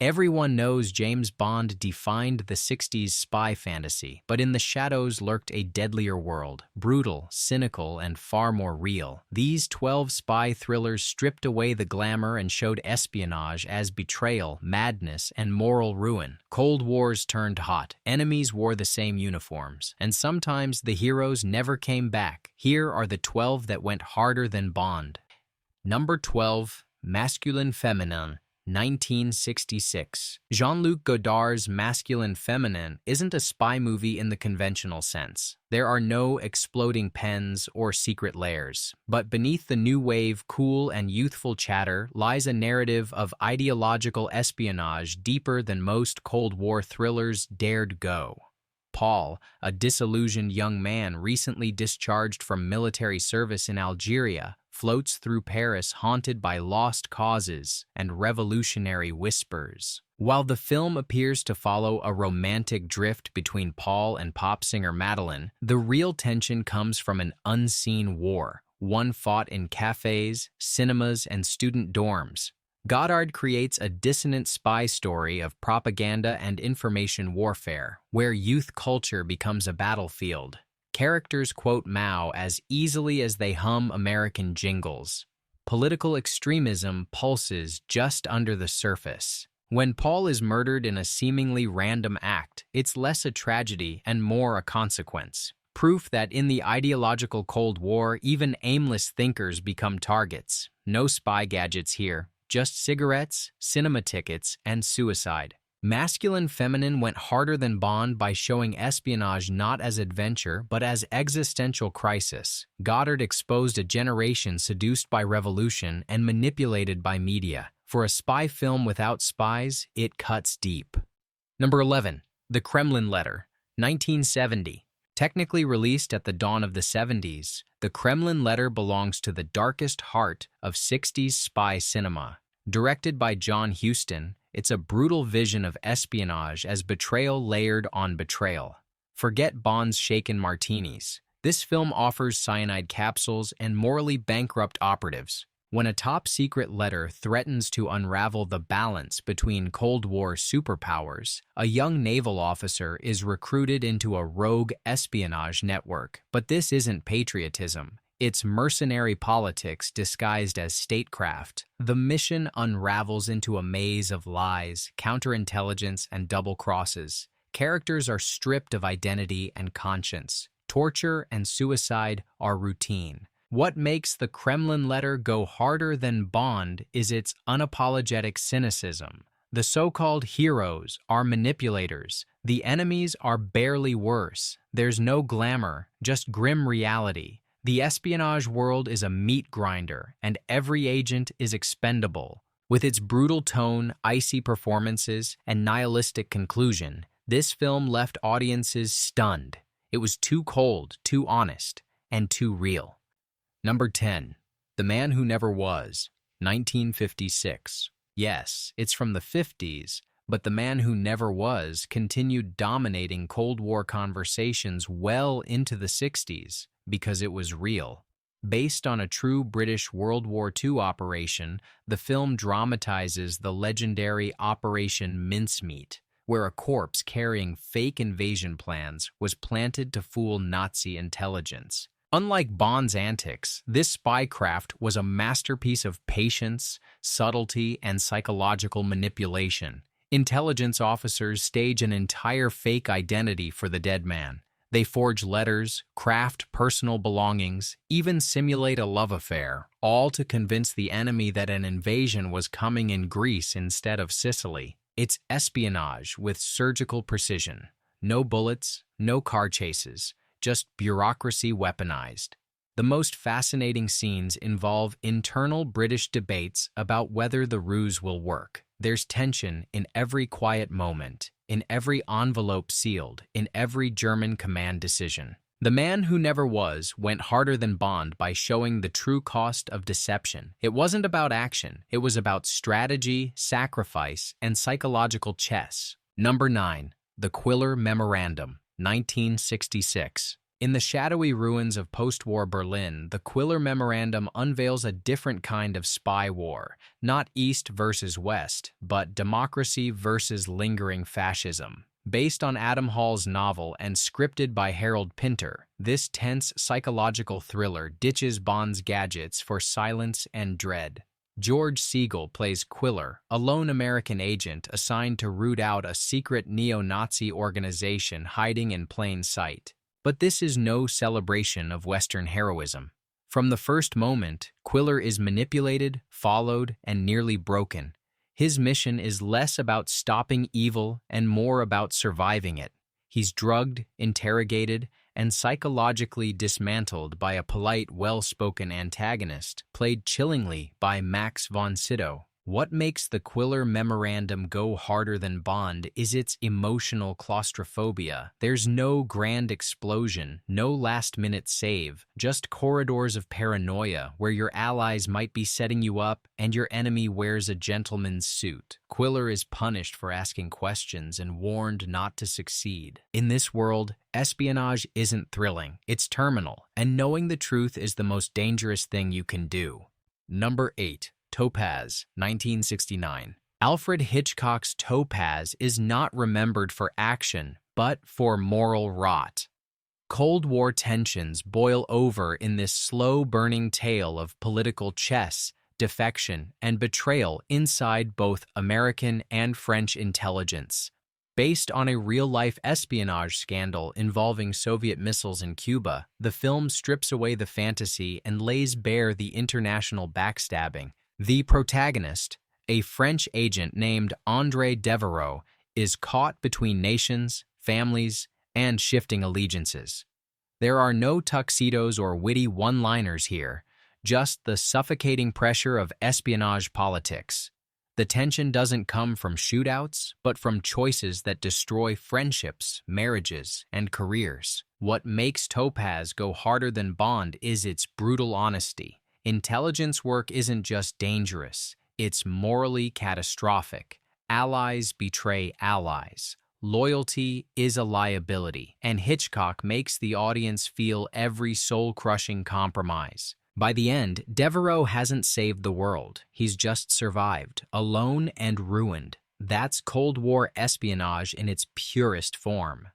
Everyone knows James Bond defined the 60s spy fantasy, but in the shadows lurked a deadlier world, brutal, cynical, and far more real. These 12 spy thrillers stripped away the glamour and showed espionage as betrayal, madness, and moral ruin. Cold Wars turned hot. Enemies wore the same uniforms, and sometimes the heroes never came back. Here are the 12 that went harder than Bond. Number 12, Masculine Feminine. 1966. Jean-Luc Godard's Masculine Feminine isn't a spy movie in the conventional sense. There are no exploding pens or secret layers. But beneath the new wave, cool and youthful chatter lies a narrative of ideological espionage deeper than most Cold War thrillers dared go. Paul, a disillusioned young man recently discharged from military service in Algeria, floats through Paris haunted by lost causes and revolutionary whispers. While the film appears to follow a romantic drift between Paul and pop singer Madeline, the real tension comes from an unseen war, one fought in cafes, cinemas, and student dorms. Godard creates a dissonant spy story of propaganda and information warfare, where youth culture becomes a battlefield. Characters quote Mao as easily as they hum American jingles. Political extremism pulses just under the surface. When Paul is murdered in a seemingly random act, it's less a tragedy and more a consequence. Proof that in the ideological Cold War, even aimless thinkers become targets. No spy gadgets here. Just cigarettes, cinema tickets, and suicide. Masculine Feminine went harder than Bond by showing espionage not as adventure, but as existential crisis. Godard exposed a generation seduced by revolution and manipulated by media. For a spy film without spies, it cuts deep. Number 11. The Kremlin Letter, 1970. Technically released at the dawn of the 70s, The Kremlin Letter belongs to the darkest heart of 60s spy cinema. Directed by John Huston, it's a brutal vision of espionage as betrayal layered on betrayal. Forget Bond's shaken martinis. This film offers cyanide capsules and morally bankrupt operatives. When a top-secret letter threatens to unravel the balance between Cold War superpowers, a young naval officer is recruited into a rogue espionage network. But this isn't patriotism. It's mercenary politics disguised as statecraft. The mission unravels into a maze of lies, counterintelligence, and double crosses. Characters are stripped of identity and conscience. Torture and suicide are routine. What makes The Kremlin Letter go harder than Bond is its unapologetic cynicism. The so-called heroes are manipulators. The enemies are barely worse. There's no glamour, just grim reality. The espionage world is a meat grinder, and every agent is expendable. With its brutal tone, icy performances, and nihilistic conclusion, this film left audiences stunned. It was too cold, too honest, and too real. Number 10. The Man Who Never Was, 1956. Yes, it's from the 50s, but The Man Who Never Was continued dominating Cold War conversations well into the 60s because it was real. Based on a true British World War II operation, the film dramatizes the legendary Operation Mincemeat, where a corpse carrying fake invasion plans was planted to fool Nazi intelligence. Unlike Bond's antics, this spycraft was a masterpiece of patience, subtlety, and psychological manipulation. Intelligence officers stage an entire fake identity for the dead man. They forge letters, craft personal belongings, even simulate a love affair, all to convince the enemy that an invasion was coming in Greece instead of Sicily. It's espionage with surgical precision. No bullets, no car chases. Just bureaucracy weaponized. The most fascinating scenes involve internal British debates about whether the ruse will work. There's tension in every quiet moment, in every envelope sealed, in every German command decision. The Man Who Never Was went harder than Bond by showing the true cost of deception. It wasn't about action, it was about strategy, sacrifice, and psychological chess. Number 9. The Quiller Memorandum, 1966. In the shadowy ruins of post-war Berlin, the Quiller Memorandum unveils a different kind of spy war, not East versus West, but democracy versus lingering fascism. Based on Adam Hall's novel and scripted by Harold Pinter, this tense psychological thriller ditches Bond's gadgets for silence and dread. George Siegel plays Quiller, a lone American agent assigned to root out a secret neo-Nazi organization hiding in plain sight. But this is no celebration of Western heroism. From the first moment, Quiller is manipulated, followed, and nearly broken. His mission is less about stopping evil and more about surviving it. He's drugged, interrogated, and psychologically dismantled by a polite, well-spoken antagonist, played chillingly by Max von Sydow. What makes the Quiller Memorandum go harder than Bond is its emotional claustrophobia. There's no grand explosion, no last-minute save, just corridors of paranoia where your allies might be setting you up and your enemy wears a gentleman's suit. Quiller is punished for asking questions and warned not to succeed. In this world, espionage isn't thrilling, it's terminal, and knowing the truth is the most dangerous thing you can do. Number 8. Topaz, 1969. Alfred Hitchcock's Topaz is not remembered for action, but for moral rot. Cold War tensions boil over in this slow-burning tale of political chess, defection, and betrayal inside both American and French intelligence. Based on a real-life espionage scandal involving Soviet missiles in Cuba, the film strips away the fantasy and lays bare the international backstabbing. The protagonist, a French agent named André Devereaux, is caught between nations, families, and shifting allegiances. There are no tuxedos or witty one-liners here, just the suffocating pressure of espionage politics. The tension doesn't come from shootouts, but from choices that destroy friendships, marriages, and careers. What makes Topaz go harder than Bond is its brutal honesty. Intelligence work isn't just dangerous, it's morally catastrophic. Allies betray allies. Loyalty is a liability, and Hitchcock makes the audience feel every soul-crushing compromise. By the end, Devereaux hasn't saved the world. He's just survived, alone and ruined. That's Cold War espionage in its purest form.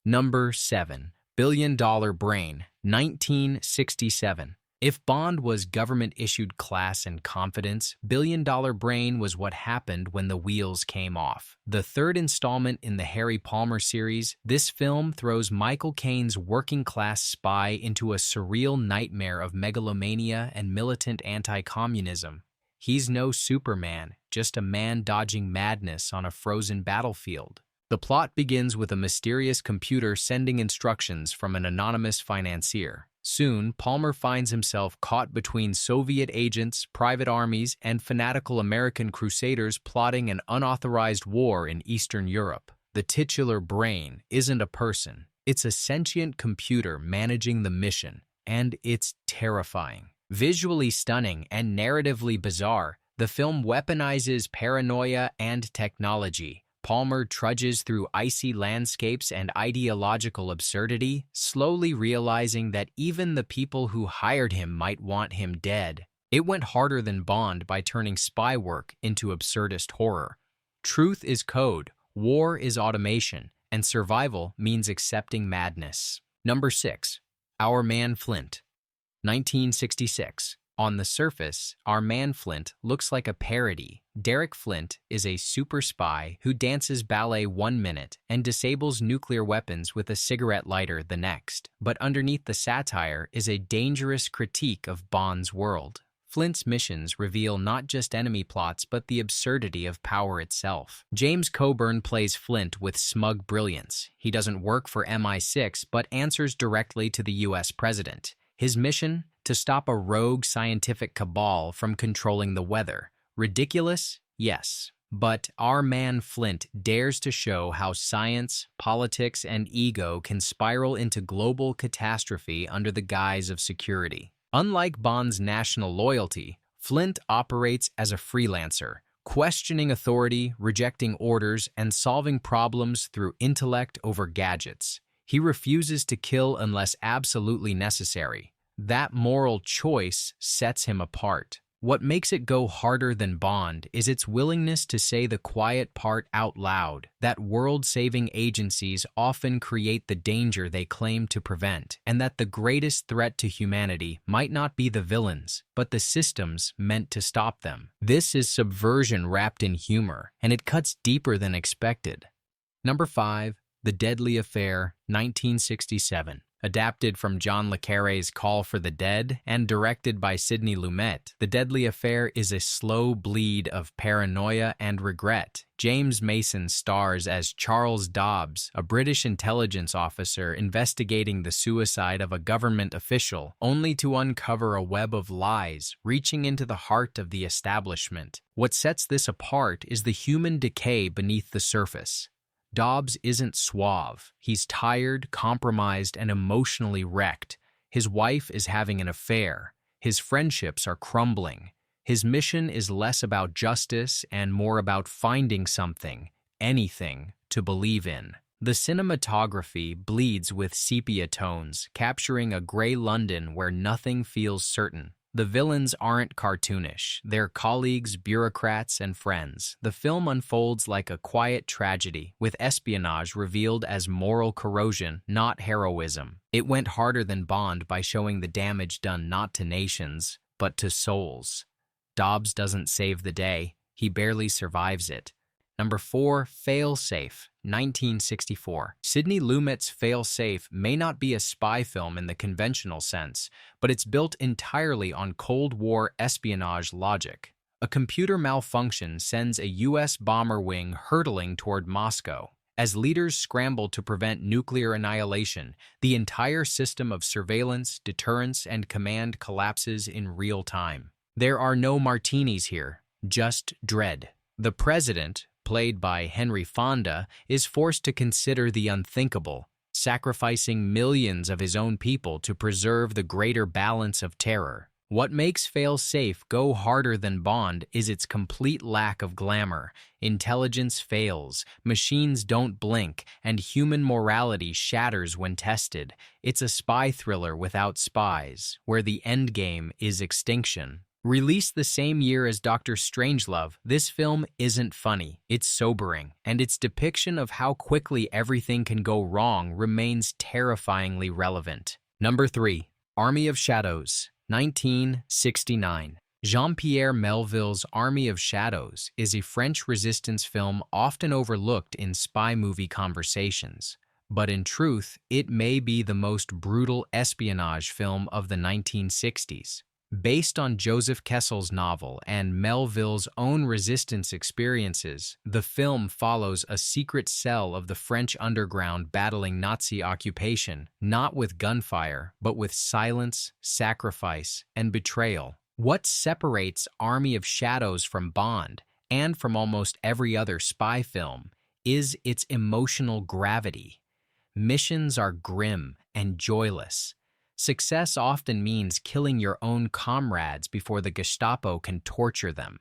Number 7. Billion Dollar Brain, 1967. If Bond was government-issued class and confidence, Billion Dollar Brain was what happened when the wheels came off. The third installment in the Harry Palmer series, this film throws Michael Caine's working-class spy into a surreal nightmare of megalomania and militant anti-communism. He's no Superman, just a man dodging madness on a frozen battlefield. The plot begins with a mysterious computer sending instructions from an anonymous financier. Soon, Palmer finds himself caught between Soviet agents, private armies, and fanatical American crusaders plotting an unauthorized war in Eastern Europe. The titular brain isn't a person. It's a sentient computer managing the mission, and it's terrifying. Visually stunning and narratively bizarre, the film weaponizes paranoia and technology. Palmer trudges through icy landscapes and ideological absurdity, slowly realizing that even the people who hired him might want him dead. It went harder than Bond by turning spy work into absurdist horror. Truth is code, war is automation, and survival means accepting madness. Number 6. Our Man Flint, 1966. On the surface, Our Man Flint looks like a parody. Derek Flint is a super spy who dances ballet 1 minute and disables nuclear weapons with a cigarette lighter the next. But underneath the satire is a dangerous critique of Bond's world. Flint's missions reveal not just enemy plots but the absurdity of power itself. James Coburn plays Flint with smug brilliance. He doesn't work for MI6 but answers directly to the US president. His mission? To stop a rogue scientific cabal from controlling the weather. Ridiculous? Yes. But Our Man Flint dares to show how science, politics, and ego can spiral into global catastrophe under the guise of security. Unlike Bond's national loyalty, Flint operates as a freelancer, questioning authority, rejecting orders, and solving problems through intellect over gadgets. He refuses to kill unless absolutely necessary. That moral choice sets him apart. What makes it go harder than Bond is its willingness to say the quiet part out loud, that world-saving agencies often create the danger they claim to prevent, and that the greatest threat to humanity might not be the villains, but the systems meant to stop them. This is subversion wrapped in humor, and it cuts deeper than expected. Number 5. The Deadly Affair, 1967. Adapted from John le Carré's Call for the Dead and directed by Sidney Lumet, The Deadly Affair is a slow bleed of paranoia and regret. James Mason stars as Charles Dobbs, a British intelligence officer investigating the suicide of a government official, only to uncover a web of lies reaching into the heart of the establishment. What sets this apart is the human decay beneath the surface. Dobbs isn't suave. He's tired, compromised, and emotionally wrecked. His wife is having an affair. His friendships are crumbling. His mission is less about justice and more about finding something, anything, to believe in. The cinematography bleeds with sepia tones, capturing a gray London where nothing feels certain. The villains aren't cartoonish. They're colleagues, bureaucrats, and friends. The film unfolds like a quiet tragedy, with espionage revealed as moral corrosion, not heroism. It went harder than Bond by showing the damage done not to nations, but to souls. Dobbs doesn't save the day. He barely survives it. Number 4, Fail-Safe, 1964. Sidney Lumet's Fail-Safe may not be a spy film in the conventional sense, but it's built entirely on Cold War espionage logic. A computer malfunction sends a U.S. bomber wing hurtling toward Moscow. As leaders scramble to prevent nuclear annihilation, the entire system of surveillance, deterrence, and command collapses in real time. There are no martinis here, just dread. The president, played by Henry Fonda, is forced to consider the unthinkable, sacrificing millions of his own people to preserve the greater balance of terror. What makes Fail-Safe go harder than Bond is its complete lack of glamour. Intelligence fails, machines don't blink, and human morality shatters when tested. It's a spy thriller without spies, where the endgame is extinction. Released the same year as Dr. Strangelove, this film isn't funny, it's sobering, and its depiction of how quickly everything can go wrong remains terrifyingly relevant. Number 3. Army of Shadows, 1969. Jean-Pierre Melville's Army of Shadows is a French resistance film often overlooked in spy movie conversations. But in truth, it may be the most brutal espionage film of the 1960s. Based on Joseph Kessel's novel and Melville's own resistance experiences, the film follows a secret cell of the French underground battling Nazi occupation, not with gunfire, but with silence, sacrifice, and betrayal. What separates Army of Shadows from Bond, and from almost every other spy film, is its emotional gravity. Missions are grim and joyless. Success often means killing your own comrades before the Gestapo can torture them.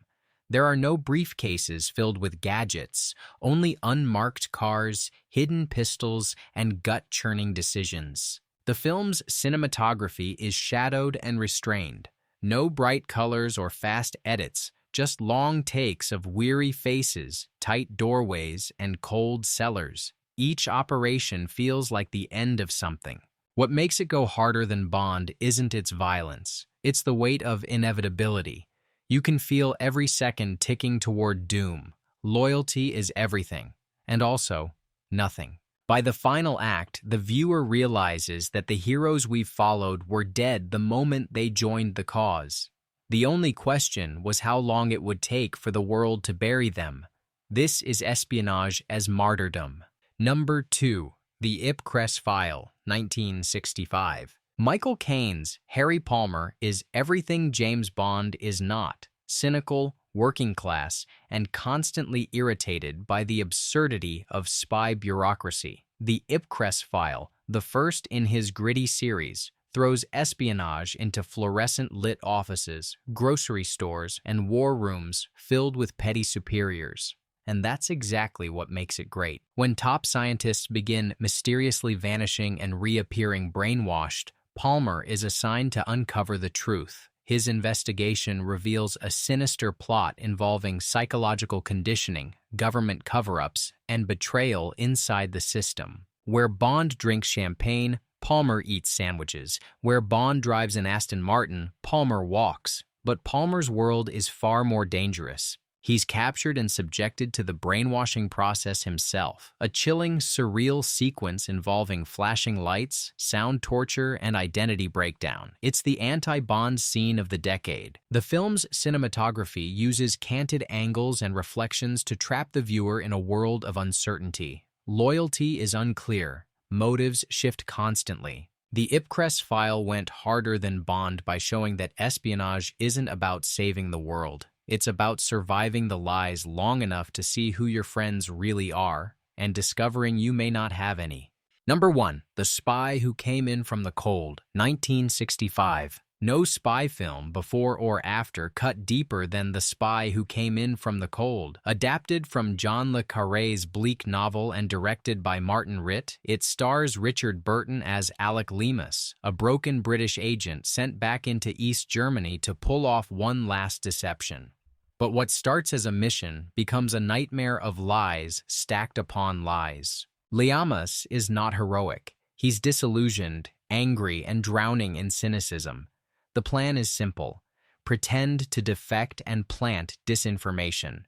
There are no briefcases filled with gadgets, only unmarked cars, hidden pistols, and gut-churning decisions. The film's cinematography is shadowed and restrained. No bright colors or fast edits, just long takes of weary faces, tight doorways, and cold cellars. Each operation feels like the end of something. What makes it go harder than Bond isn't its violence. It's the weight of inevitability. You can feel every second ticking toward doom. Loyalty is everything, and also nothing. By the final act, the viewer realizes that the heroes we've followed were dead the moment they joined the cause. The only question was how long it would take for the world to bury them. This is espionage as martyrdom. Number 2. The Ipcress File, 1965. Michael Caine's Harry Palmer is everything James Bond is not: cynical, working class, and constantly irritated by the absurdity of spy bureaucracy. The Ipcress File, the first in his gritty series, throws espionage into fluorescent-lit offices, grocery stores, and war rooms filled with petty superiors. and that's exactly what makes it great. When top scientists begin mysteriously vanishing and reappearing brainwashed, Palmer is assigned to uncover the truth. His investigation reveals a sinister plot involving psychological conditioning, government cover-ups, and betrayal inside the system. Where Bond drinks champagne, Palmer eats sandwiches. Where Bond drives an Aston Martin, Palmer walks. But Palmer's world is far more dangerous. He's captured and subjected to the brainwashing process himself, a chilling, surreal sequence involving flashing lights, sound torture, and identity breakdown. It's the anti-Bond scene of the decade. The film's cinematography uses canted angles and reflections to trap the viewer in a world of uncertainty. Loyalty is unclear. Motives shift constantly. The Ipcress File went harder than Bond by showing that espionage isn't about saving the world. It's about surviving the lies long enough to see who your friends really are and discovering you may not have any. Number 1. The Spy Who Came In From the Cold, 1965. No spy film before or after cut deeper than The Spy Who Came In From the Cold. Adapted from John le Carré's bleak novel and directed by Martin Ritt, it stars Richard Burton as Alec Leamas, a broken British agent sent back into East Germany to pull off one last deception. But what starts as a mission becomes a nightmare of lies stacked upon lies. Leamas is not heroic. He's disillusioned, angry, and drowning in cynicism. The plan is simple: pretend to defect and plant disinformation.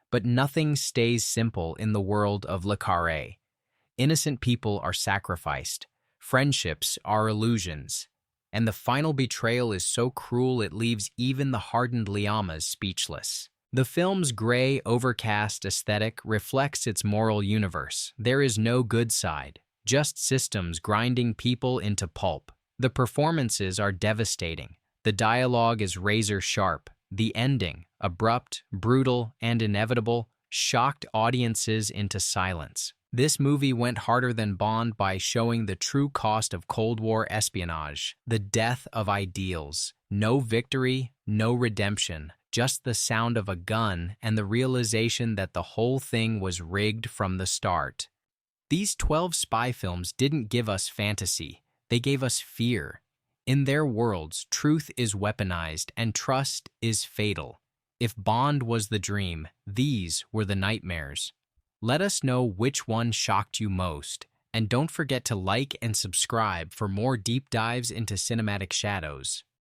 But nothing stays simple in the world of Le Carré. Innocent people are sacrificed. Friendships are illusions. And the final betrayal is so cruel it leaves even the hardened Leamas speechless. The film's gray, overcast aesthetic reflects its moral universe. There is no good side, just systems grinding people into pulp. The performances are devastating. The dialogue is razor-sharp. The ending, abrupt, brutal, and inevitable, shocked audiences into silence. This movie went harder than Bond by showing the true cost of Cold War espionage, the death of ideals. No victory, no redemption, just the sound of a gun and the realization that the whole thing was rigged from the start. These 12 spy films didn't give us fantasy. They gave us fear. In their worlds, truth is weaponized and trust is fatal. If Bond was the dream, these were the nightmares. Let us know which one shocked you most, and don't forget to like and subscribe for more deep dives into cinematic shadows.